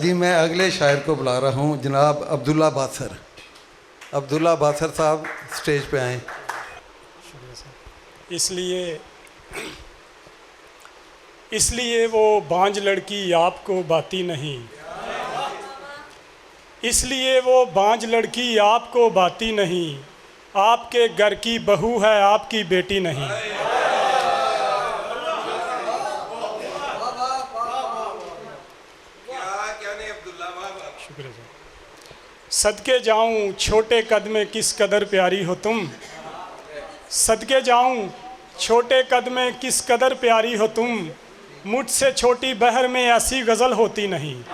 जी मैं अगले शायर को बुला रहा हूँ, जनाब अब्दुल्ला बासर। अब्दुल्ला बासर साहब स्टेज पे आएँ। इसलिए वो बांझ लड़की आपको बाती नहीं, इसलिए वो बांझ लड़की आपको बाती नहीं, आपके घर की बहू है आपकी बेटी नहीं। शुक्रिया सर। सदके जाऊं छोटे कद में किस कदर प्यारी हो तुम, सदके जाऊं छोटे कद में किस कदर प्यारी हो तुम, मुझसे छोटी बहर में ऐसी गज़ल होती नहीं।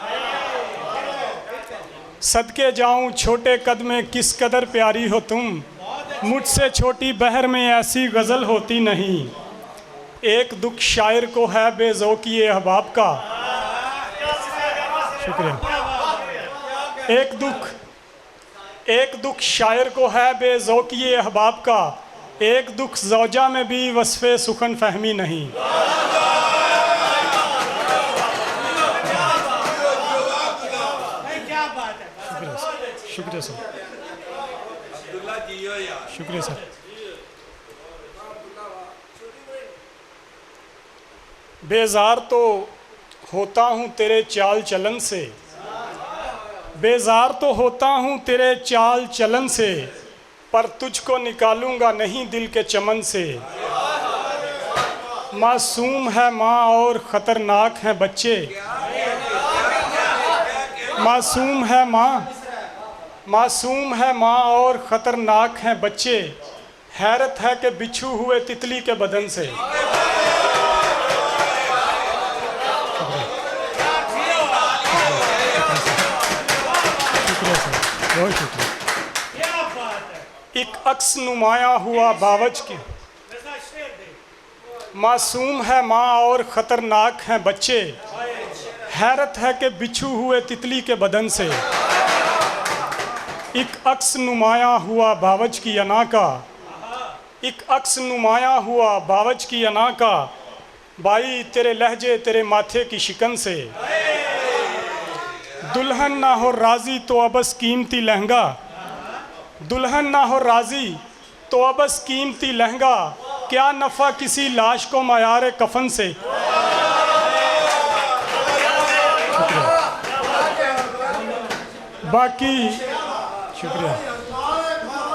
सदके जाऊं छोटे कद में किस कदर प्यारी हो तुम, मुझसे छोटी बहर में ऐसी गज़ल होती नहीं। एक दुख शायर को है बेज़ौक़ी अहबाब का, शुक्रिया। एक दुख शायर को है बेज़ौक़ी अहबाब का, एक दुख ज़ौजा में भी वस्फ़े सुखन फहमी नहीं। शुक्रिया सर। शुक्रिया सर। बेजार तो होता हूँ तेरे चाल चलन से, बेजार तो होता हूँ तेरे चाल चलन से, पर तुझको निकालूंगा नहीं दिल के चमन से। मासूम है माँ और ख़तरनाक हैं बच्चे, मासूम है माँ और ख़तरनाक हैं बच्चे, हैरत है कि बिछू हुए तितली के बदन से। बहुत शुक्रिया। एक अक्स नुमाया हुआ बावज के, मासूम है माँ और ख़तरनाक हैं बच्चे, हैरत है कि बिछू हुए तितली के बदन से। एक अक्स नुमाया हुआ बावज की अना का, एक अक्स नुमाया हुआ बावज की अना का, बाई तेरे लहजे तेरे माथे की शिकन से। दुल्हन ना हो राज़ी तो अबस कीमती लहंगा, दुल्हन ना हो राज़ी तो अबस कीमती लहंगा, क्या नफ़ा किसी लाश को मयार कफन से। बाकी शुक्रिया,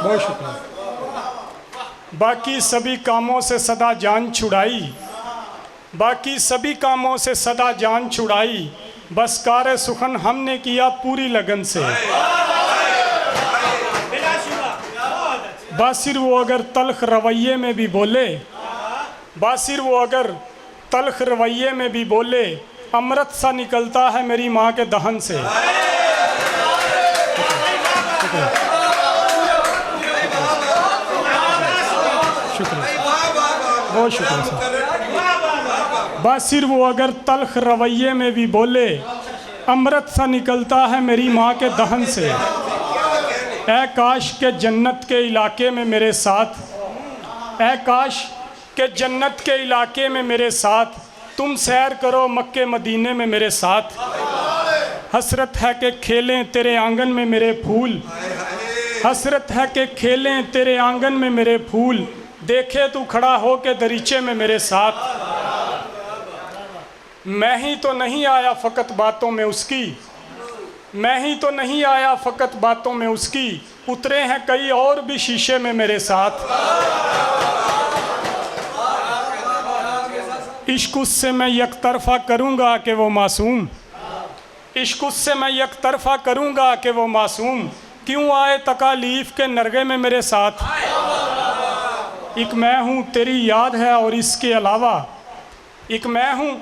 बहुत शुक्रिया। बाकी सभी कामों से सदा जान छुड़ाई, बाकी सभी कामों से सदा जान छुड़ाई, बस कार सुखन हमने किया पूरी लगन से। बासिर वो अगर तल्ख रवैये में भी बोले, बासिर वो अगर तल्ख रवैये में भी बोले, अमृत सा निकलता है मेरी माँ के दहन से। शुक्रिया, बहुत शुक्रिया सर। बासिर वो अगर तल्ख रवैये में भी बोले, अमृत सा निकलता है मेरी माँ के दहन से। ऐ काश के जन्नत के इलाके में मेरे साथ, ऐ काश के जन्नत के इलाके में मेरे साथ, तुम सैर करो मक्के मदीने में मेरे साथ। हसरत है कि खेलें तेरे आंगन में मेरे फूल, हसरत है कि खेलें तेरे आंगन में मेरे फूल, देखे तू खड़ा हो के दरीचे में मेरे साथ। मैं ही तो नहीं आया फ़कत बातों में उसकी, मैं ही तो नहीं आया फ़कत बातों में उसकी, उतरे हैं कई और भी शीशे में मेरे साथ। इश्क उससे मैं यकतरफ़ा करूँगा कि वो मासूम, इश्क उससे मैं यकतरफ़ा करूँगा कि वो मासूम, क्यों आए तकालीफ के नरगे में मेरे साथ। एक मैं हूँ तेरी याद है और इसके अलावा, एक मैं हूँ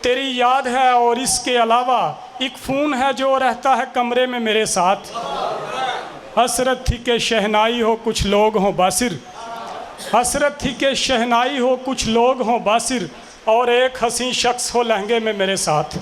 तेरी याद है और इसके अलावा, एक फ़ोन है जो रहता है कमरे में मेरे साथ। हसरत थी के शहनाई हो कुछ लोग हों बासिर, हसरत थी के शहनाई हो कुछ लोग हों बासिर, और एक हसीन शख्स हो लहंगे में मेरे साथ।